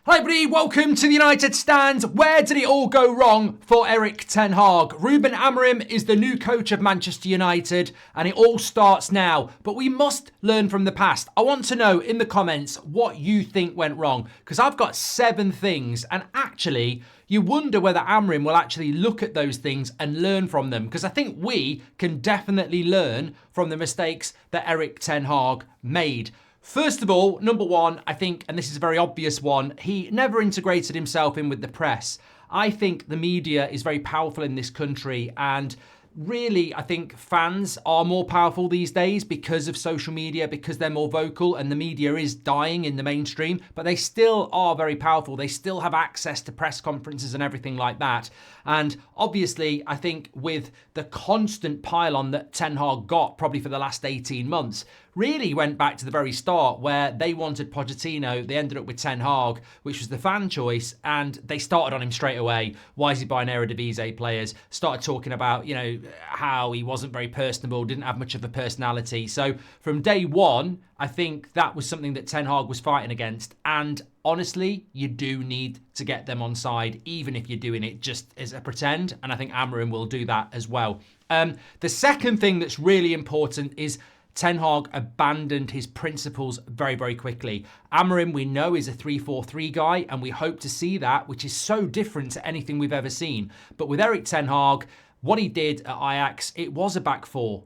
Hi everybody, welcome to the United Stand. Where did it all go wrong for Erik ten Hag? Ruben Amorim is the new coach of Manchester United and it all starts now. But we must learn from the past. I want to know in the comments what you think went wrong, because I've got 7 things and actually you wonder whether Amorim will actually look at those things and learn from them, because I think we can definitely learn from the mistakes that Erik ten Hag made. First of all, number 1, I think, and this is a very obvious one, he never integrated himself in with the press. I think the media is very powerful in this country, and really, I think fans are more powerful these days because of social media, because they're more vocal, and the media is dying in the mainstream, but they still are very powerful. They still have access to press conferences and everything like that. And obviously, I think with the constant pile-on that Ten Hag got probably for the last 18 months, really went back to the very start where they wanted Pochettino. They ended up with Ten Hag, which was the fan choice, and they started on him straight away. Why is he buying Eredivisie players? Started talking about, how he wasn't very personable, didn't have much of a personality. So from day one, I think that was something that Ten Hag was fighting against. And honestly, you do need to get them on side, even if you're doing it just as a pretend. And I think Amorim will do that as well. The second thing that's really important is Ten Hag abandoned his principles very, very quickly. Amorim, we know, is a 3-4-3 guy, and we hope to see that, which is so different to anything we've ever seen. But with Erik ten Hag, what he did at Ajax, it was a back four.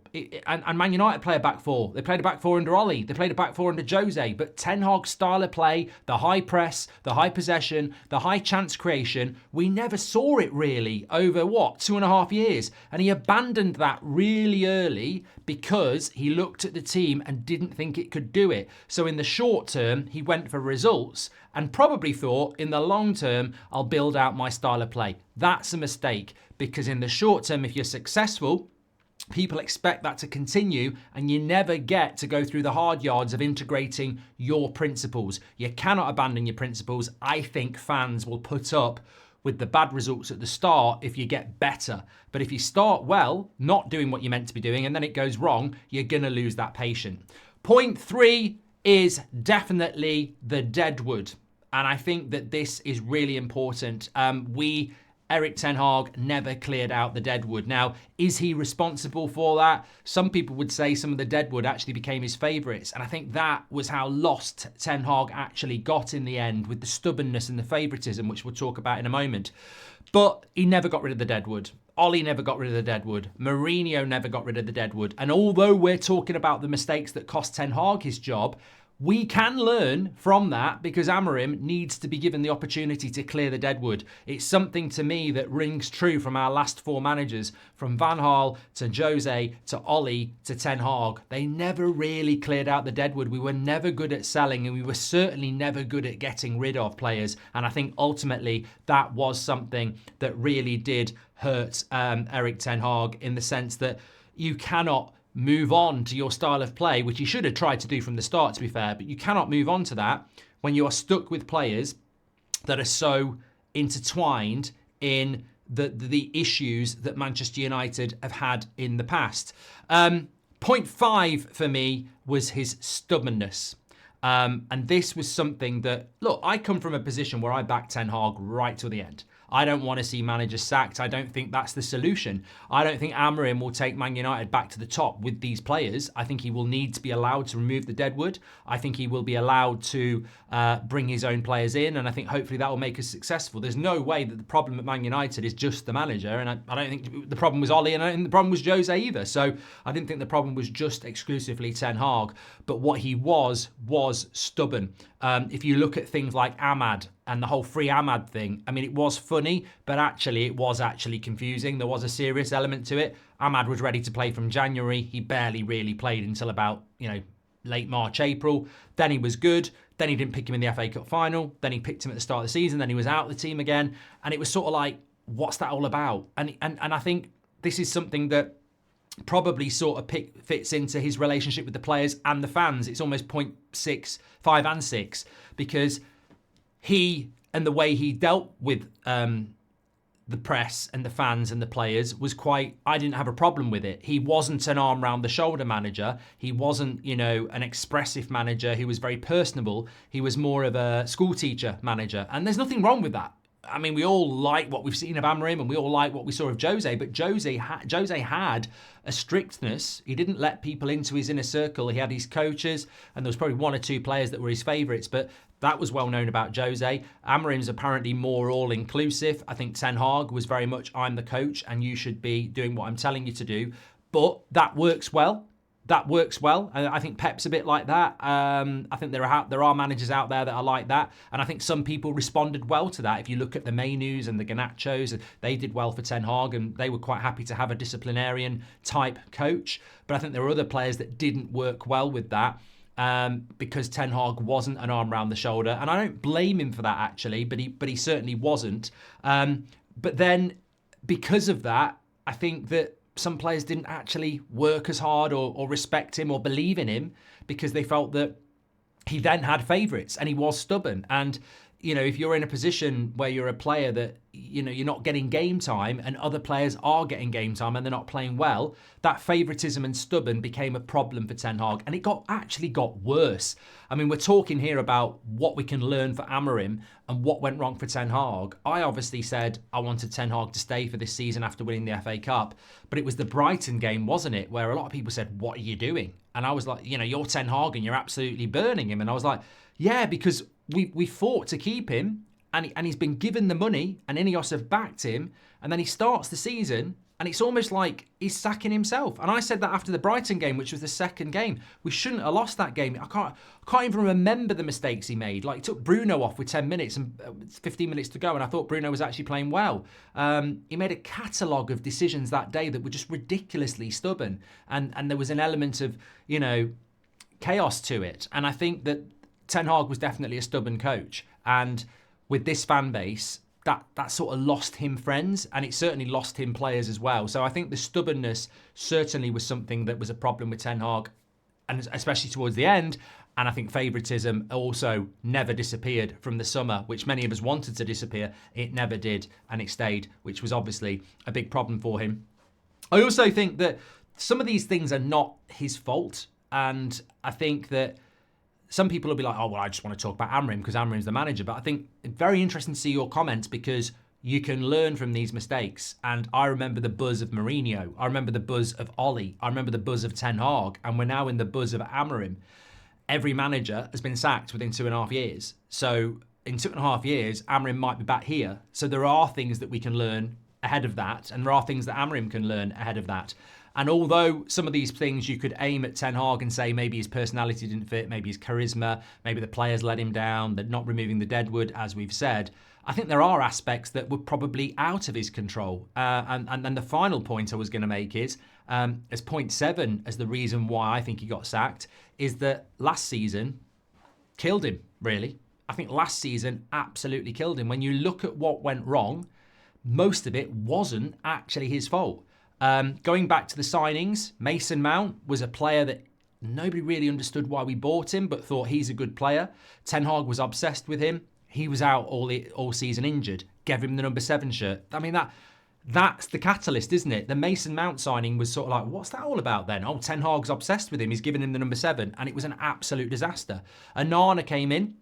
And Man United play a back four. They played a back four under Ollie. They played a back four under Jose. But Ten Hag's style of play, the high press, the high possession, the high chance creation, we never saw it really over, 2.5 years. And he abandoned that really early because he looked at the team and didn't think it could do it. So in the short term, he went for results and probably thought, in the long term, I'll build out my style of play. That's a mistake, because in the short term, if you're successful, people expect that to continue, and you never get to go through the hard yards of integrating your principles. You cannot abandon your principles. I think fans will put up with the bad results at the start if you get better. But if you start well, not doing what you're meant to be doing, and then it goes wrong, you're going to lose that patience. Point 3 is definitely the deadwood. And I think that this is really important. Erik ten Hag never cleared out the deadwood. Now, is he responsible for that? Some people would say some of the deadwood actually became his favourites. And I think that was how lost Ten Hag actually got in the end, with the stubbornness and the favouritism, which we'll talk about in a moment. But he never got rid of the deadwood. Ollie never got rid of the deadwood. Mourinho never got rid of the deadwood. And although we're talking about the mistakes that cost Ten Hag his job, we can learn from that, because Amorim needs to be given the opportunity to clear the deadwood. It's something to me that rings true from our last 4 managers, from Van Gaal to Jose to Ollie to Ten Hag. They never really cleared out the deadwood. We were never good at selling, and we were certainly never good at getting rid of players. And I think ultimately that was something that really did hurt Erik ten Hag, in the sense that you cannot move on to your style of play, which you should have tried to do from the start, to be fair, but you cannot move on to that when you are stuck with players that are so intertwined in the issues that Manchester United have had in the past. Point 5 for me was his stubbornness. And this was something that, look, I come from a position where I back Ten Hag right to the end. I don't want to see managers sacked. I don't think that's the solution. I don't think Amorim will take Man United back to the top with these players. I think he will need to be allowed to remove the deadwood. I think he will be allowed to bring his own players in, and I think hopefully that will make us successful. There's no way that the problem at Man United is just the manager, and I don't think the problem was Ollie, and I don't think the problem was Jose either. So I didn't think the problem was just exclusively Ten Hag, but what he was stubborn. If you look at things like Ahmad and the whole free Ahmad thing, I mean, it was funny, but actually it was actually confusing. There was a serious element to it. Ahmad was ready to play from January. He barely really played until about, late March, April. Then he was good. Then he didn't pick him in the FA Cup final. Then he picked him at the start of the season. Then he was out of the team again. And it was sort of like, what's that all about? And I think this is something that probably sort of fits into his relationship with the players and the fans. It's almost 5 and 6, because he and the way he dealt with the press and the fans and the players was I didn't have a problem with it. He wasn't an arm round the shoulder manager. He wasn't, an expressive manager who was very personable. He was more of a school teacher manager. And there's nothing wrong with that. I mean, we all like what we've seen of Amorim and we all like what we saw of Jose, but Jose had a strictness. He didn't let people into his inner circle. He had his coaches, and there was probably one or two players that were his favourites, but that was well known about Jose. Amorim's apparently more all-inclusive. I think Ten Hag was very much, I'm the coach and you should be doing what I'm telling you to do, but that works well. I think Pep's a bit like that. I think there are managers out there that are like that. And I think some people responded well to that. If you look at the Mainus and the Garnachos, they did well for Ten Hag and they were quite happy to have a disciplinarian type coach. But I think there were other players that didn't work well with that. Because Ten Hag wasn't an arm round the shoulder. And I don't blame him for that, actually, but he certainly wasn't. But then because of that, I think that some players didn't actually work as hard or respect him or believe in him because they felt that he then had favourites and he was stubborn. And, if you're in a position where you're a player that, you're not getting game time and other players are getting game time and they're not playing well, that favouritism and stubborn became a problem for Ten Hag. And it actually got worse. I mean, we're talking here about what we can learn for Amorim and what went wrong for Ten Hag. I obviously said I wanted Ten Hag to stay for this season after winning the FA Cup, but it was the Brighton game, wasn't it, where a lot of people said, what are you doing? And I was like, you're Ten Hag and you're absolutely burning him. And I was like, yeah, because we fought to keep him and he's been given the money and Ineos have backed him, and then he starts the season and it's almost like he's sacking himself. And I said that after the Brighton game, which was the second game. We shouldn't have lost that game. I can't even remember the mistakes he made. Like, he took Bruno off with 10 minutes and 15 minutes to go, and I thought Bruno was actually playing well. He made a catalogue of decisions that day that were just ridiculously stubborn. And there was an element of, chaos to it. And I think that Ten Hag was definitely a stubborn coach. And with this fan base, that sort of lost him friends, and it certainly lost him players as well. So I think the stubbornness certainly was something that was a problem with Ten Hag, and especially towards the end. And I think favouritism also never disappeared from the summer, which many of us wanted to disappear. It never did, and it stayed, which was obviously a big problem for him. I also think that some of these things are not his fault, and I think that some people will be like, oh, well, I just want to talk about Amorim because Amorim's the manager. But I think it's very interesting to see your comments because you can learn from these mistakes. And I remember the buzz of Mourinho. I remember the buzz of Ollie. I remember the buzz of Ten Hag. And we're now in the buzz of Amorim. Every manager has been sacked within 2.5 years. So in 2.5 years, Amorim might be back here. So there are things that we can learn ahead of that. And there are things that Amorim can learn ahead of that. And although some of these things you could aim at Ten Hag and say maybe his personality didn't fit, maybe his charisma, maybe the players let him down, they're not removing the deadwood, as we've said, I think there are aspects that were probably out of his control. And then the final point I was going to make is, as point 7, as the reason why I think he got sacked, is that last season killed him, really. I think last season absolutely killed him. When you look at what went wrong, most of it wasn't actually his fault. Going back to the signings, Mason Mount was a player that nobody really understood why we bought him, but thought he's a good player. Ten Hag was obsessed with him. He was out all season injured. Gave him the number 7 shirt. I mean, that's the catalyst, isn't it? The Mason Mount signing was sort of like, what's that all about then? Oh, Ten Hag's obsessed with him. He's giving him the number 7. And it was an absolute disaster. Onana came in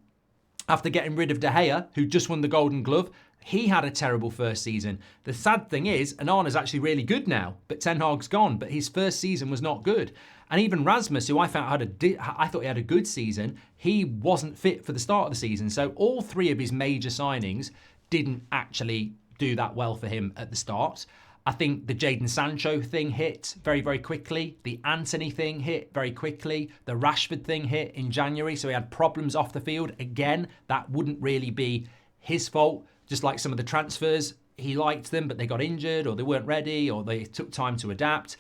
after getting rid of De Gea, who just won the Golden Glove. He had a terrible first season. The sad thing is, Onana's actually really good now, but Ten Hag's gone. But his first season was not good. And even Rasmus, who I thought he had a good season, he wasn't fit for the start of the season. So all 3 of his major signings didn't actually do that well for him at the start. I think the Jadon Sancho thing hit very, very quickly. The Anthony thing hit very quickly. The Rashford thing hit in January. So he had problems off the field. Again, that wouldn't really be his fault. Just like some of the transfers, he liked them, but they got injured or they weren't ready or they took time to adapt.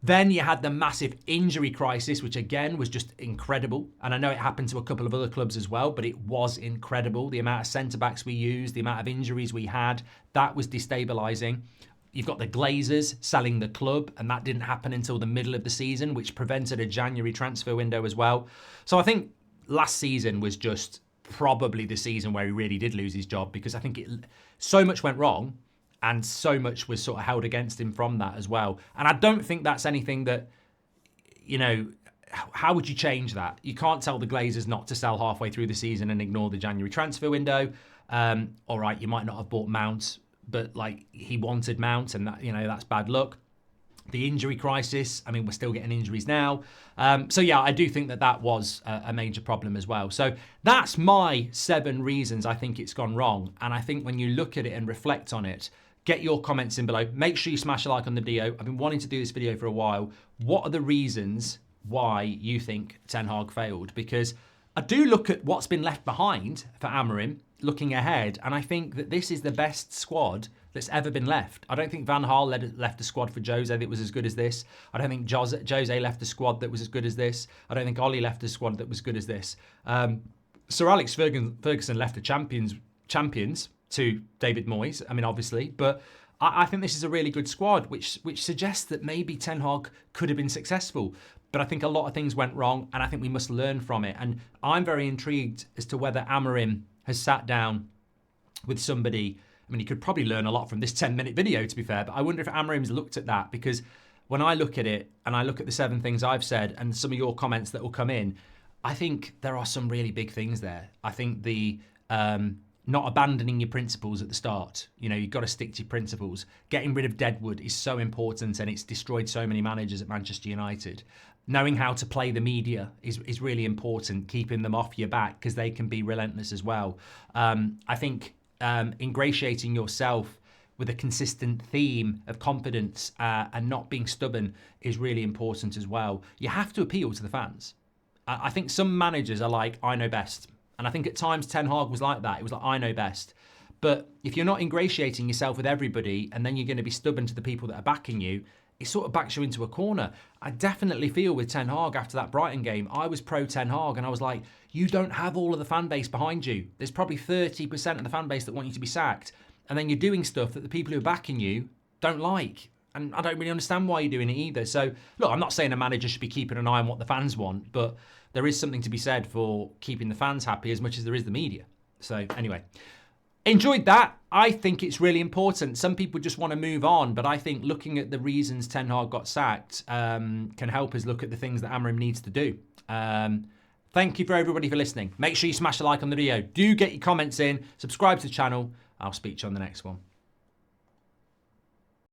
Then you had the massive injury crisis, which again was just incredible. And I know it happened to a couple of other clubs as well, but it was incredible. The amount of centre-backs we used, the amount of injuries we had, that was destabilising. You've got the Glazers selling the club, and that didn't happen until the middle of the season, which prevented a January transfer window as well. So I think last season was just probably the season where he really did lose his job because I think so much went wrong And so much was sort of held against him from that as well. And I don't think that's anything that, you know, how would you change that? You can't tell the Glazers not to sell halfway through the season and ignore the January transfer window. All right, you might not have bought Mount, but like he wanted Mount, and that, you know, that's bad luck. The injury crisis, I mean, we're still getting injuries now. So yeah, I do think that that was a major problem as well. So that's my 7 reasons I think it's gone wrong. And I think when you look at it and reflect on it, get your comments in below. Make sure you smash a like on the video. I've been wanting to do this video for a while. What are the reasons why you think Ten Hag failed? Because I do look at what's been left behind for Amorim, looking ahead, and I think that this is the best squad that's ever been left. I don't think Van Gaal left a squad for Jose that was as good as this. I don't think Jose left a squad that was as good as this. I don't think Ollie left a squad that was good as this. Sir Alex Ferguson left the champions to David Moyes, I mean, obviously, but I think this is a really good squad, which suggests that maybe Ten Hag could have been successful. But I think a lot of things went wrong, and I think we must learn from it. And I'm very intrigued as to whether Amorim has sat down with somebody. I mean, he could probably learn a lot from this 10-minute video, to be fair, but I wonder if Amorim's looked at that, because when I look at it and I look at the 7 things I've said and some of your comments that will come in, I think there are some really big things there. I think the not abandoning your principles at the start. You know, you've got to stick to your principles. Getting rid of Deadwood is so important, and it's destroyed so many managers at Manchester United. Knowing how to play the media is really important, keeping them off your back because they can be relentless as well. I think ingratiating yourself with a consistent theme of confidence and not being stubborn is really important as well. You have to appeal to the fans. I think some managers are like, I know best. And I think at times Ten Hag was like that. It was like, I know best. But if you're not ingratiating yourself with everybody and then you're going to be stubborn to the people that are backing you, it sort of backs you into a corner. I definitely feel with Ten Hag after that Brighton game, I was pro Ten Hag and I was like, you don't have all of the fan base behind you. There's probably 30% of the fan base that want you to be sacked. And then you're doing stuff that the people who are backing you don't like. And I don't really understand why you're doing it either. So, look, I'm not saying a manager should be keeping an eye on what the fans want, but there is something to be said for keeping the fans happy as much as there is the media. So, anyway, enjoyed that. I think it's really important. Some people just want to move on, but I think looking at the reasons Ten Hag got sacked can help us look at the things that Amorim needs to do. Thank you for everybody for listening. Make sure you smash a like on the video. Do get your comments in. Subscribe to the channel. I'll speak to you on the next one.